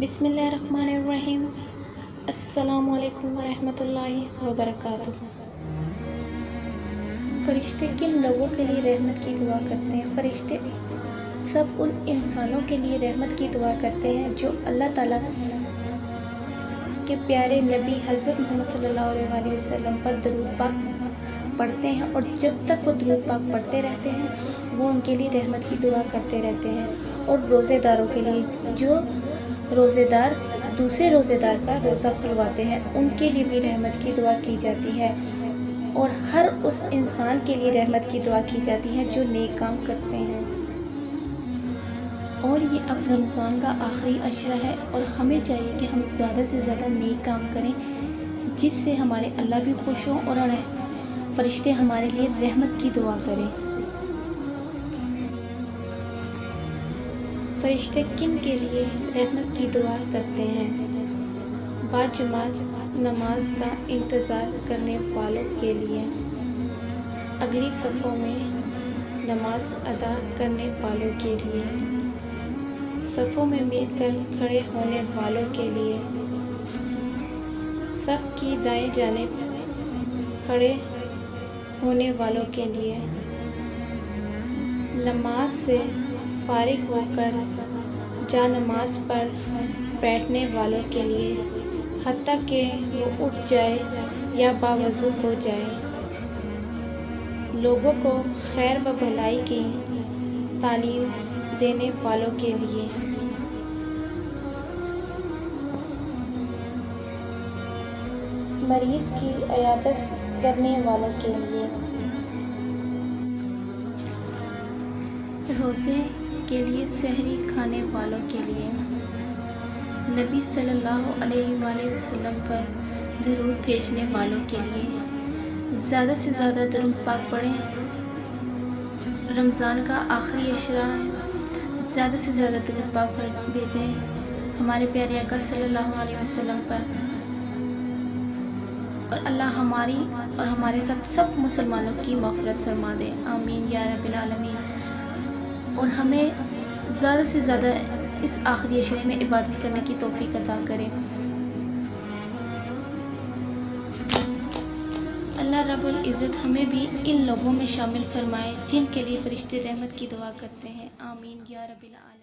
بسم اللہ الرحمن الرحیم۔ السلام علیکم ورحمۃ اللہ وبرکاتہ۔ فرشتے کن لوگوں کے لیے رحمت کی دعا کرتے ہیں؟ فرشتے سب ان انسانوں کے لیے رحمت کی دعا کرتے ہیں جو اللہ تعالیٰ کے پیارے نبی حضرت محمد صلی اللہ علیہ وسلم پر درود پاک پڑھتے ہیں، اور جب تک وہ درود پاک پڑھتے رہتے ہیں وہ ان کے لیے رحمت کی دعا کرتے رہتے ہیں۔ اور روزے داروں کے لیے، جو روزے دار دوسرے روزے دار کا روزہ کھلواتے ہیں، ان کے لیے بھی رحمت کی دعا کی جاتی ہے، اور ہر اس انسان کے لیے رحمت کی دعا کی جاتی ہے جو نیک کام کرتے ہیں۔ اور یہ اب رمضان کا آخری عشرہ ہے، اور ہمیں چاہیے کہ ہم زیادہ سے زیادہ نیک کام کریں، جس سے ہمارے اللہ بھی خوش ہوں اور فرشتے ہمارے لیے رحمت کی دعا کریں۔ فرشتے کن کے لیے رحمت کی دعا کرتے ہیں؟ باجماعت نماز کا انتظار کرنے والوں کے لیے، اگلی صفوں میں نماز ادا کرنے والوں کے لیے، صفوں میں مل کر کھڑے ہونے والوں کے لیے، صف کی دائیں جانب کھڑے ہونے والوں کے لیے، نماز سے فارغ ہو کر جا نماز پر بیٹھنے والوں کے لیے، حتیٰ کہ وہ اٹھ جائے یا باوضو ہو جائے، لوگوں کو خیر و بھلائی کی تعلیم دینے والوں کے لیے، مریض کی عیادت کرنے والوں کے لیے، روزے کے لیے سحری کھانے والوں کے لیے، نبی صلی اللہ علیہ وآلہ وسلم پر درود بھیجنے والوں کے لیے، زیادہ سے زیادہ درود پاک پڑھیں۔ رمضان کا آخری عشرہ، زیادہ سے زیادہ درود پاک بھیجیں ہمارے پیارے آقا صلی اللہ علیہ وسلم پر، اور اللہ ہماری اور ہمارے ساتھ سب مسلمانوں کی مغفرت فرما دے، آمین یا رب العالمین۔ اور ہمیں زیادہ سے زیادہ اس آخری عشرے میں عبادت کرنے کی توفیق عطا کرے۔ اللہ رب العزت ہمیں بھی ان لوگوں میں شامل فرمائے جن کے لیے فرشتے رحمت کی دعا کرتے ہیں، آمین یا رب العالمین۔